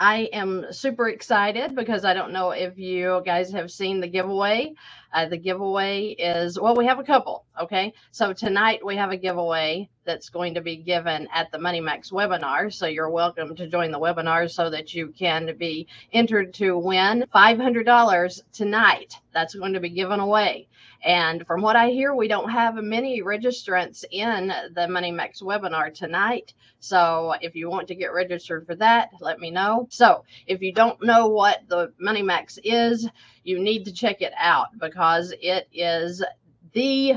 I am super excited because I don't know if you guys have seen the giveaway. The giveaway is, well, we have a couple. Okay. So tonight we have a giveaway that's going to be given at the MoneyMax webinar. So you're welcome to join the webinar so that you can be entered to win $500 tonight. That's going to be given away. And from what I hear, we don't have many registrants in the MoneyMax webinar tonight. So if you want to get registered for that, let me know. So if you don't know what the MoneyMax is, you need to check it out because it is the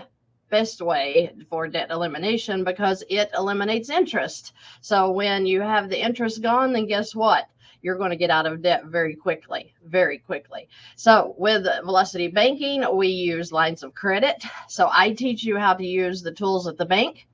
best way for debt elimination because it eliminates interest. So when you have the interest gone, then guess what? You're going to get out of debt very quickly, very quickly. So with Velocity Banking, we use lines of credit. So I teach you how to use the tools at the bank.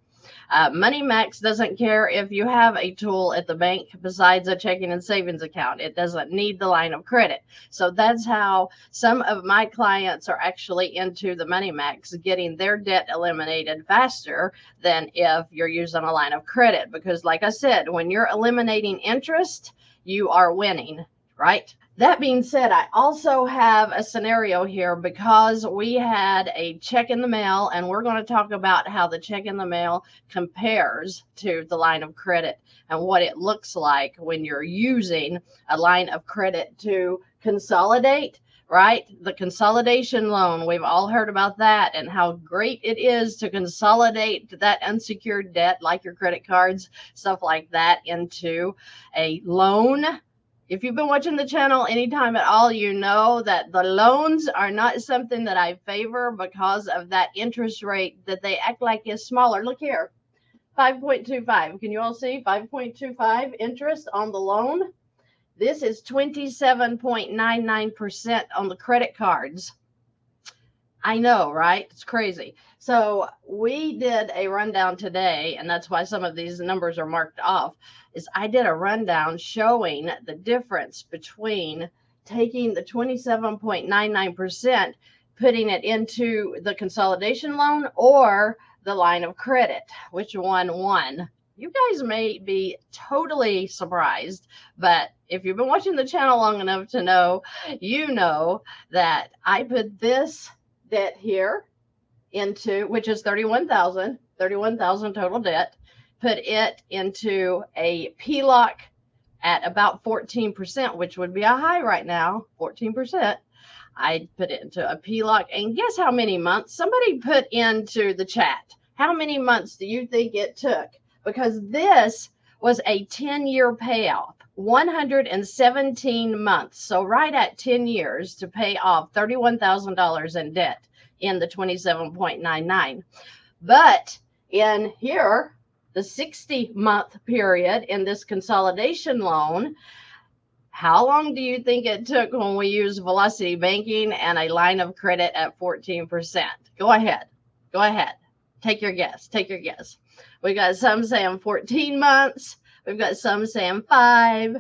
MoneyMax doesn't care if you have a tool at the bank besides a checking and savings account. It doesn't need the line of credit. So that's how some of my clients are actually into the MoneyMax, getting their debt eliminated faster than if you're using a line of credit. Because like I said, when you're eliminating interest, you are winning, right? That being said, I also have a scenario here because we had a check in the mail, and we're going to talk about how the check in the mail compares to the line of credit and what it looks like when you're using a line of credit to consolidate, right? The consolidation loan, we've all heard about that and how great it is to consolidate that unsecured debt like your credit cards, stuff like that, into a loan. If you've been watching the channel anytime at all, you know that the loans are not something that I favor because of that interest rate that they act like is smaller. Look here, 5.25. Can you all see 5.25 interest on the loan? This is 27.99% on the credit cards. I know, right? It's crazy. So we did a rundown today, and that's why some of these numbers are marked off, is I did a rundown showing the difference between taking the 27.99%, putting it into the consolidation loan or the line of credit. Which one won? You guys may be totally surprised, but if you've been watching the channel long enough to know, you know that I put this debt here into, which is 31,000 total debt, put it into a PLOC at about 14%, which would be a high right now, 14%. I put it into a PLOC, and guess how many months? Somebody put into the chat, how many months do you think it took? Because this was a 10-year payoff, 117 months. So right at 10 years to pay off $31,000 in debt in the 27.99. But in here, the 60-month period in this consolidation loan, how long do you think it took when we used Velocity Banking and a line of credit at 14%? Go ahead. Go ahead. Take your guess. Take your guess. We got some saying 14 months. We've got some saying 5.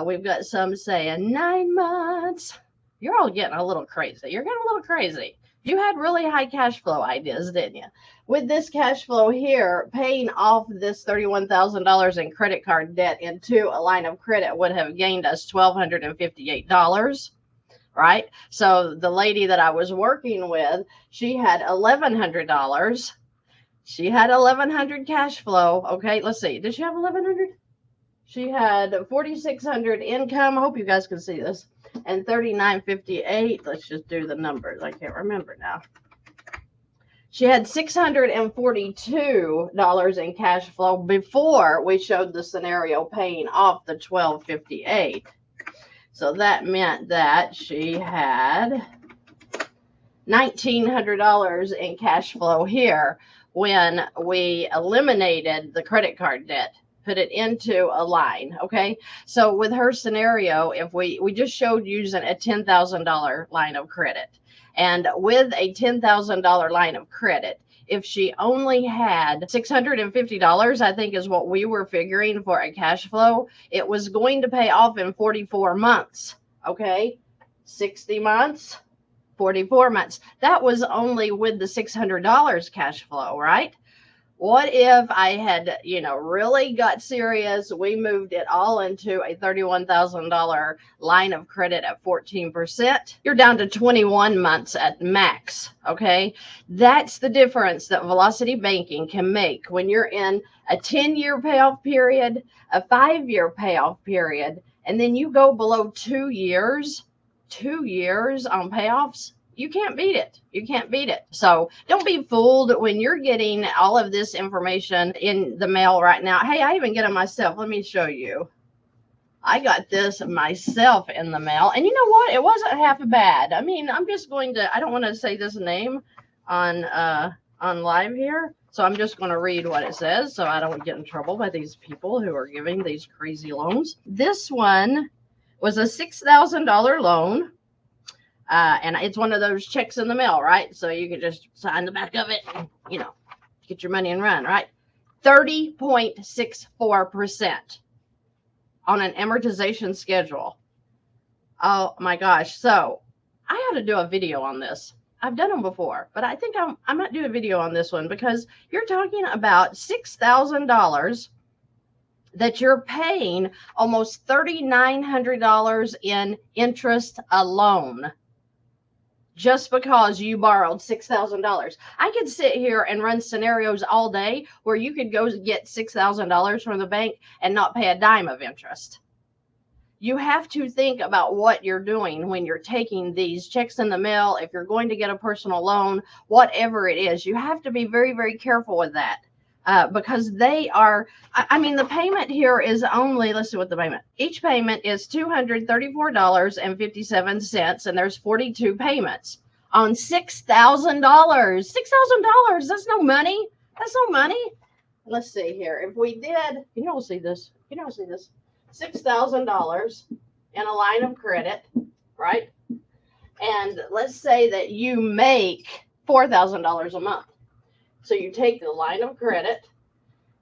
We've got some saying 9 months. You're all getting a little crazy. You're getting a little crazy. You had really high cash flow ideas, didn't you? With this cash flow here, paying off this $31,000 in credit card debt into a line of credit would have gained us $1,258, right? So the lady that I was working with, she had $1,100. She had $1,100 cash flow. Okay, let's see. Did she have $1,100? She had $4,600 income. I hope you guys can see this. And $39.58. Let's just do the numbers. I can't remember now. She had $642 in cash flow before we showed the scenario paying off the $1,258. So that meant that she had $1,900 in cash flow here when we eliminated the credit card debt, put it into a line. Okay, so with her scenario, if we just showed using a $10,000 line of credit, and with a $10,000 line of credit, if she only had $650, I think is what we were figuring for a cash flow, it was going to pay off in 44 months. Okay, 60 months, 44 months. That was only with the $600 cash flow, right? What if I had, really got serious? We moved it all into a $31,000 line of credit at 14%. You're down to 21 months at max. Okay. That's the difference that Velocity Banking can make when you're in a 10-year payoff period, a 5-year payoff period, and then you go below 2 years on payoffs. You can't beat it. You can't beat it. So don't be fooled when you're getting all of this information in the mail right now. Hey, I even get it myself. Let me show you. I got this myself in the mail. And you know what? It wasn't half bad. I mean, I'm just going to, I don't want to say this name on live here. So I'm just going to read what it says so I don't get in trouble by these people who are giving these crazy loans. This one was a $6,000 loan. And it's one of those checks in the mail, right? So you can just sign the back of it and, get your money and run, right? 30.64% on an amortization schedule. Oh my gosh. So I ought to do a video on this. I've done them before, but I think I might do a video on this one because you're talking about $6,000 that you're paying almost $3,900 in interest alone. Just because you borrowed $6,000. I could sit here and run scenarios all day where you could go get $6,000 from the bank and not pay a dime of interest. You have to think about what you're doing when you're taking these checks in the mail. If you're going to get a personal loan, whatever it is, you have to be very, very careful with that. Because they are, the payment here is only, let's see what the payment, each payment is $234.57, and there's 42 payments on $6,000. $6,000, that's no money. That's no money. Let's see here. If we did, you don't see this, $6,000 in a line of credit, right? And let's say that you make $4,000 a month. So you take the line of credit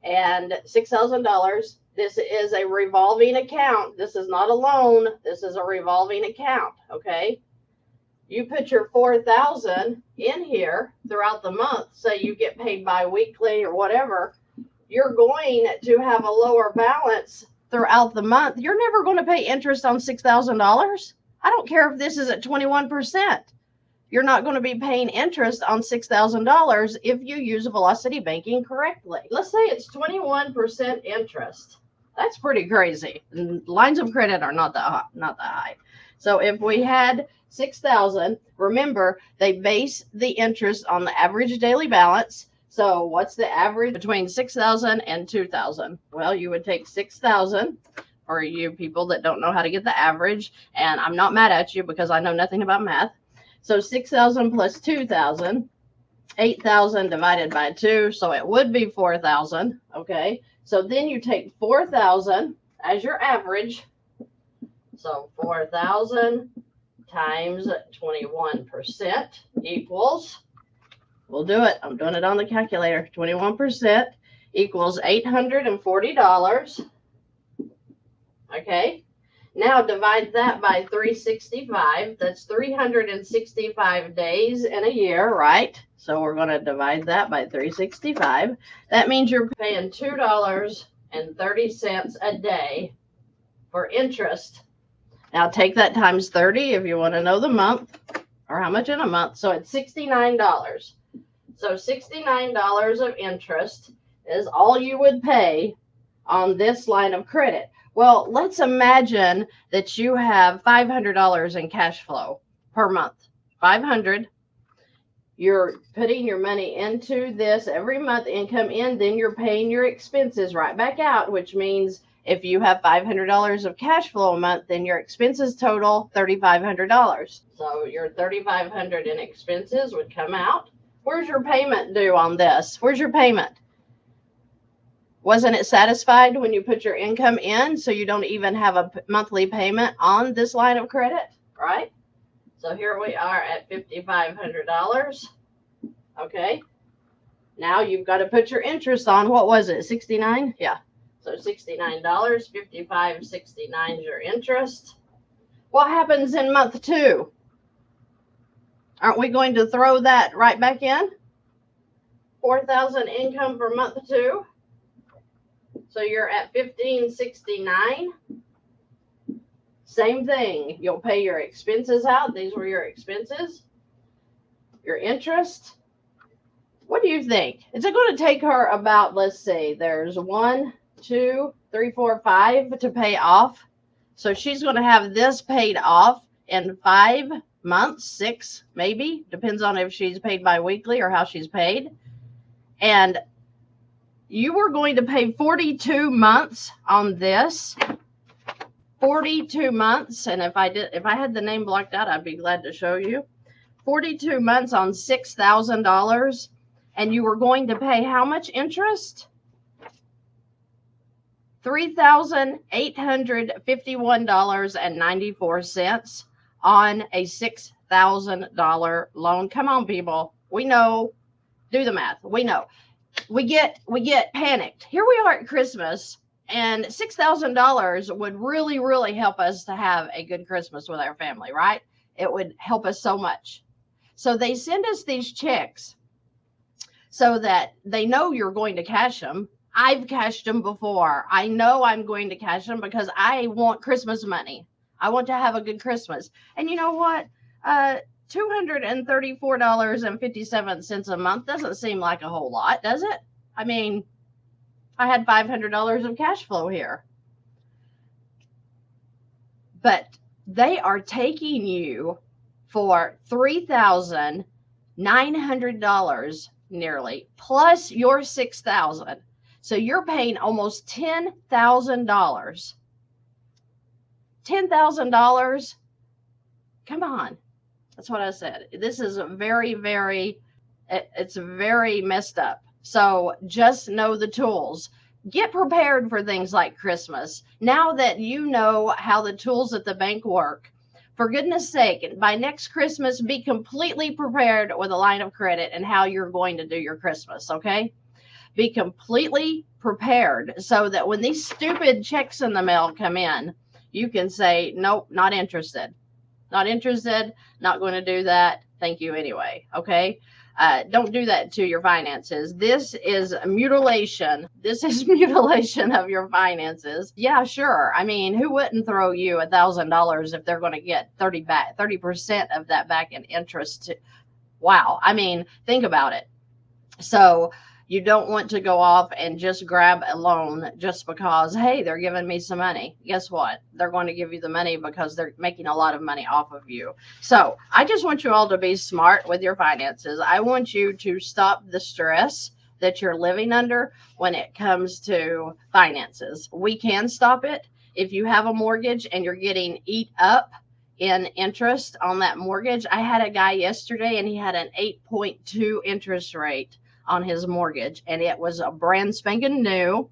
and $6,000. This is a revolving account. This is not a loan. This is a revolving account. Okay. You put your $4,000 in here throughout the month. So you get paid bi-weekly or whatever. You're going to have a lower balance throughout the month. You're never going to pay interest on $6,000. I don't care if this is at 21%. You're not going to be paying interest on $6,000 if you use Velocity Banking correctly. Let's say it's 21% interest. That's pretty crazy. Lines of credit are not that high. So if we had $6,000, remember they base the interest on the average daily balance. So what's the average between $6,000 and $2,000? Well, you would take $6,000 for you people that don't know how to get the average, and I'm not mad at you because I know nothing about math. So 6,000 plus 2,000, 8,000 divided by 2. So it would be 4,000. Okay. So then you take 4,000 as your average. So 4,000 times 21% equals, we'll do it. I'm doing it on the calculator. 21% equals $840. Okay. Now divide that by 365. That's 365 days in a year, right? So we're going to divide that by 365. That means you're paying $2.30 a day for interest. Now take that times 30 if you want to know the month or how much in a month. So it's $69. So $69 of interest is all you would pay on this line of credit. Well, let's imagine that you have $500 in cash flow per month. 500. You're putting your money into this every month, income in, then you're paying your expenses right back out, which means if you have $500 of cash flow a month, then your expenses total $3,500. So your $3,500 in expenses would come out. Where's your payment due on this? Where's your payment? Wasn't it satisfied when you put your income in, so you don't even have a monthly payment on this line of credit, right? So here we are at $5,500. Okay. Now you've got to put your interest on. What was it? 69? Yeah. So $69, $55.69 is your interest. What happens in month 2? Aren't we going to throw that right back in? 4,000 income for month 2. So you're at 1,569. Same thing. You'll pay your expenses out. These were your expenses. Your interest. What do you think? Is it going to take her about, let's see, there's 1, 2, 3, 4, 5 to pay off. So she's going to have this paid off in 5 months, 6 maybe. Depends on if she's paid bi-weekly or how she's paid. And you were going to pay 42 months on this. 42 months. And if I had the name blocked out, I'd be glad to show you. 42 months on $6,000. And you were going to pay how much interest? $3,851.94 on a $6,000 loan. Come on, people. We know. Do the math. We know. We get panicked. Here we are at Christmas, and $6,000 would really, really help us to have a good Christmas with our family, right? It would help us so much. So they send us these checks so that they know you're going to cash them. I've cashed them before. I know I'm going to cash them because I want Christmas money. I want to have a good Christmas. And you know what? $234.57 a month doesn't seem like a whole lot, does it? I mean, I had $500 of cash flow here. But they are taking you for $3,900 nearly, plus your $6,000. So you're paying almost $10,000. $10,000. Come on. That's what I said. This is very, it's very messed up. So just know the tools. Get prepared for things like Christmas. Now that you know how the tools at the bank work, for goodness sake, by next Christmas, be completely prepared with a line of credit and how you're going to do your Christmas, okay? Be completely prepared so that when these stupid checks in the mail come in, you can say, nope, not interested. Not interested, not going to do that. Thank you anyway, okay? Don't do that to your finances. This is mutilation. This is mutilation of your finances. Yeah, sure. I mean, who wouldn't throw you $1,000 if they're going to get 30% of that back in interest? Wow. I mean, think about it. So you don't want to go off and just grab a loan just because, hey, they're giving me some money. Guess what? They're going to give you the money because they're making a lot of money off of you. So I just want you all to be smart with your finances. I want you to stop the stress that you're living under when it comes to finances. We can stop it. If you have a mortgage and you're getting eat up in interest on that mortgage. I had a guy yesterday and he had an 8.2 interest rate on his mortgage, and it was a brand spanking new.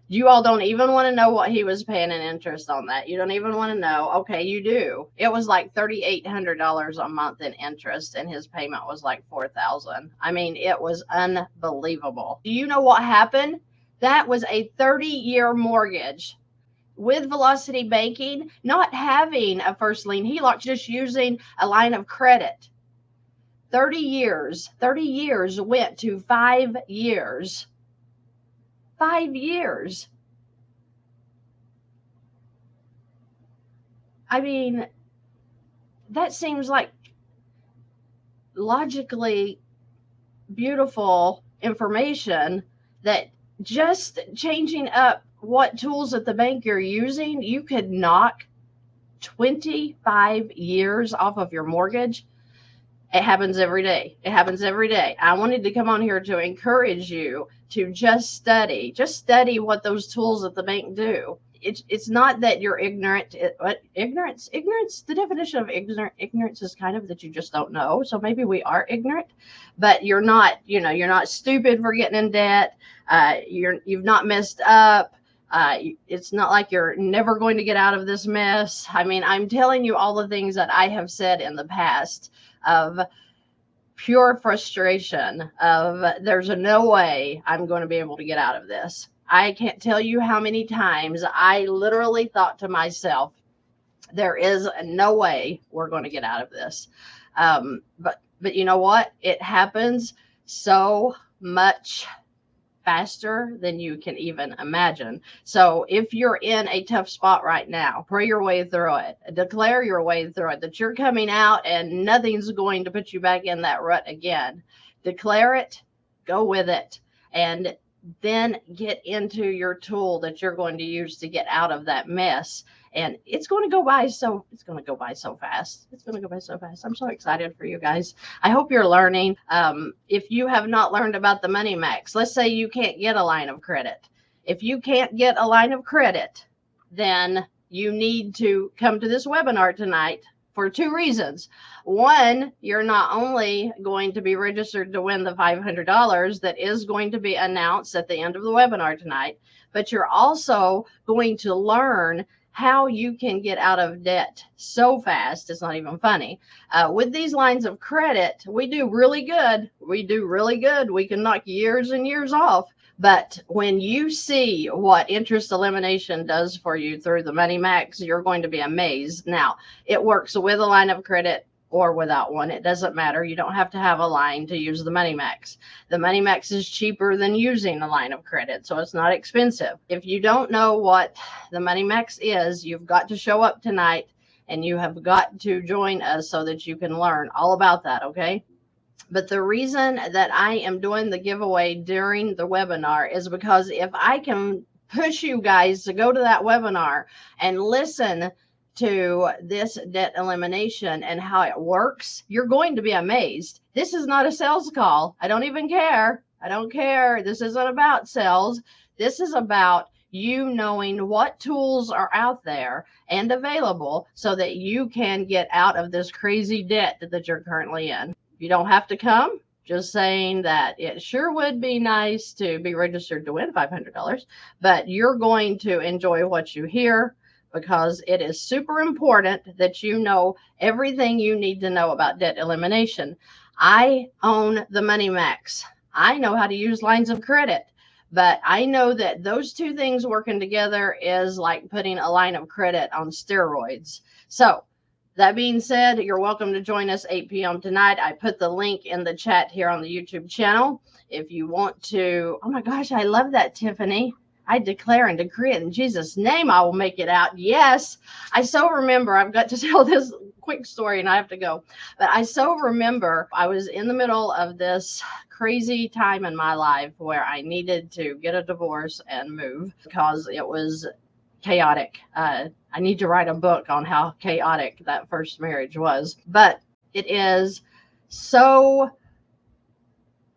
You all don't even want to know what he was paying in interest on that. You don't even want to know. Okay, you do. It was like $3,800 a month in interest, and his payment was like $4,000. I mean, it was unbelievable. Do you know what happened? That was a 30-year mortgage with Velocity Banking, not having a first lien HELOC, just using a line of credit. 30 years went to 5 years. 5 years. I mean, that seems like logically beautiful information that just changing up what tools at the bank you're using, you could knock 25 years off of your mortgage. It happens every day. It happens every day. I wanted to come on here to encourage you to just study what those tools at the bank do. It's not that you're ignorant. Ignorance, the definition of ignorance is kind of that you just don't know. So maybe we are ignorant, but you're not stupid for getting in debt. You've not messed up. It's not like you're never going to get out of this mess. I mean, I'm telling you all the things that I have said in the past of pure frustration of there's no way I'm going to be able to get out of this. I can't tell you how many times I literally thought to myself, there is no way we're going to get out of this. But you know what? It happens so much faster than you can even imagine. So if you're in a tough spot right now, pray your way through it. Declare your way through it, that you're coming out and nothing's going to put you back in that rut again. Declare it, go with it, and then get into your tool that you're going to use to get out of that mess. And it's going to go by so fast. It's going to go by so fast. I'm so excited for you guys. I hope you're learning. If you have not learned about the MoneyMax, let's say you can't get a line of credit. If you can't get a line of credit, then you need to come to this webinar tonight for two reasons. One, you're not only going to be registered to win the $500 that is going to be announced at the end of the webinar tonight, but you're also going to learn how you can get out of debt so fast. It's not even funny. With these lines of credit, we do really good. We can knock years and years off. But when you see what interest elimination does for you through the MoneyMax, you're going to be amazed. Now, it works with a line of credit or without one. It doesn't matter. You don't have to have a line to use the MoneyMax. The MoneyMax is cheaper than using a line of credit, so it's not expensive. If you don't know what the MoneyMax is, you've got to show up tonight and you have got to join us so that you can learn all about that, okay? But the reason that I am doing the giveaway during the webinar is because if I can push you guys to go to that webinar and listen to this debt elimination and how it works, you're going to be amazed. This is not a sales call. I don't even care. I don't care. This isn't about sales. This is about you knowing what tools are out there and available so that you can get out of this crazy debt that you're currently in. You don't have to come. Just saying that it sure would be nice to be registered to win $500, but you're going to enjoy what you hear, because it is super important that you know everything you need to know about debt elimination. I own the MoneyMax. I know how to use lines of credit, but I know that those two things working together is like putting a line of credit on steroids. So that being said, you're welcome to join us 8 p.m. tonight. I put the link in the chat here on the YouTube channel. If you want to, oh my gosh, I love that, Tiffany. I declare and decree it in Jesus' name, I will make it out. Yes, I so remember, I've got to tell this quick story and I have to go. But I so remember I was in the middle of this crazy time in my life where I needed to get a divorce and move because it was chaotic. I need to write a book on how chaotic that first marriage was. But it is so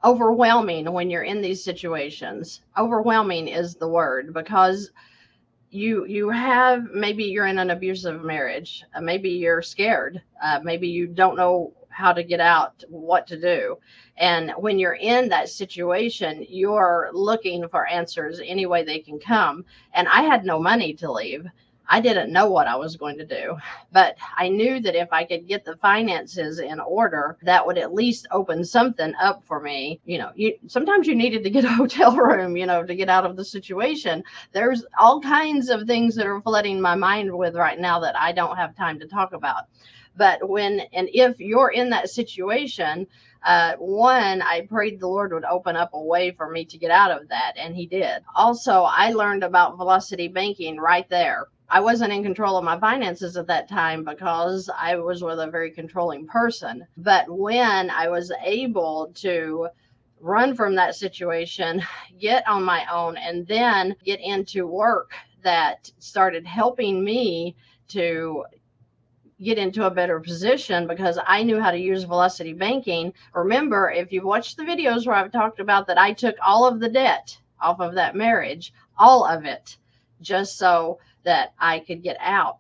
overwhelming when you're in these situations. Overwhelming is the word, because you have, maybe you're in an abusive marriage, maybe you're scared, maybe you don't know how to get out, what to do. And when you're in that situation, you're looking for answers any way they can come. And I had no money to leave. I didn't know what I was going to do, but I knew that if I could get the finances in order, that would at least open something up for me. You know, sometimes you needed to get a hotel room, to get out of the situation. There's all kinds of things that are flooding my mind with right now that I don't have time to talk about. But if you're in that situation, one, I prayed the Lord would open up a way for me to get out of that, and he did. Also, I learned about velocity banking right there. I wasn't in control of my finances at that time because I was with a very controlling person. But when I was able to run from that situation, get on my own, and then get into work that started helping me to get into a better position because I knew how to use velocity banking. Remember, if you've watched the videos where I've talked about that, I took all of the debt off of that marriage, all of it, just so that I could get out.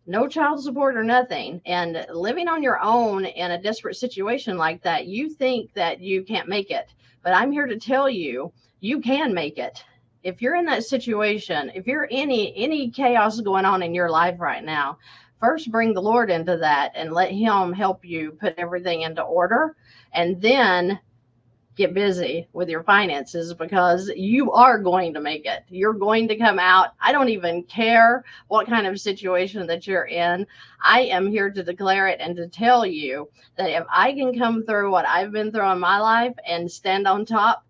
No child support or nothing. And living on your own in a desperate situation like that, you think that you can't make it. But I'm here to tell you, you can make it. If you're in that situation, if you're any chaos going on in your life right now, first bring the Lord into that and let him help you put everything into order. And then get busy with your finances, because you are going to make it. You're going to come out. I don't even care what kind of situation that you're in. I am here to declare it and to tell you that if I can come through what I've been through in my life and stand on top,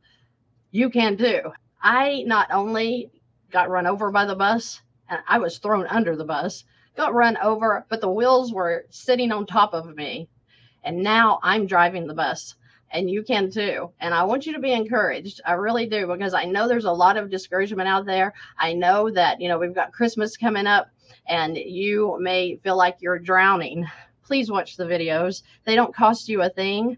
you can too. I not only got run over by the bus, and I was thrown under the bus, got run over, but the wheels were sitting on top of me. And now I'm driving the bus, and you can too. And I want you to be encouraged. I really do, because I know there's a lot of discouragement out there. I know that, we've got Christmas coming up, and you may feel like you're drowning. Please watch the videos. They don't cost you a thing.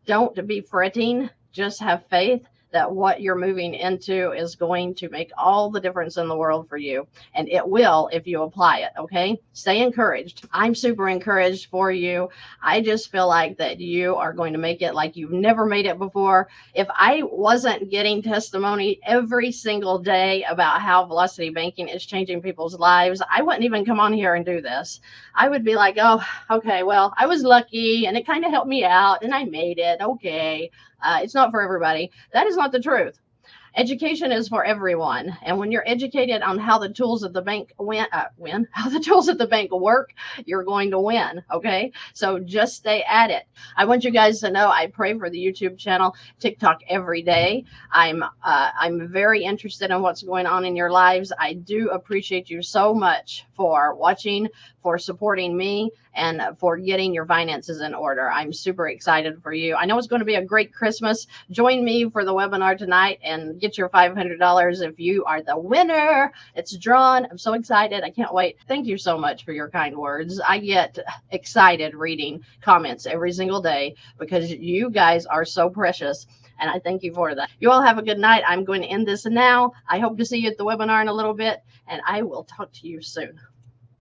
Don't be fretting. Just have faith that what you're moving into is going to make all the difference in the world for you. And it will if you apply it, okay? Stay encouraged. I'm super encouraged for you. I just feel like that you are going to make it like you've never made it before. If I wasn't getting testimony every single day about how Velocity Banking is changing people's lives, I wouldn't even come on here and do this. I would be like, oh, okay, well, I was lucky and it kind of helped me out and I made it. Okay. It's not for everybody. That is not the truth. Education is for everyone. And when you're educated on how the tools of the bank how the tools of the bank work, you're going to win. Okay. So just stay at it. I want you guys to know I pray for the YouTube channel, TikTok every day. I'm very interested in what's going on in your lives. I do appreciate you so much for watching, for supporting me, and for getting your finances in order. I'm super excited for you. I know it's going to be a great Christmas. Join me for the webinar tonight and get your $500 if you are the winner. It's drawn. I'm so excited. I can't wait. Thank you so much for your kind words. I get excited reading comments every single day because you guys are so precious. And I thank you for that. You all have a good night. I'm going to end this now. I hope to see you at the webinar in a little bit, and I will talk to you soon.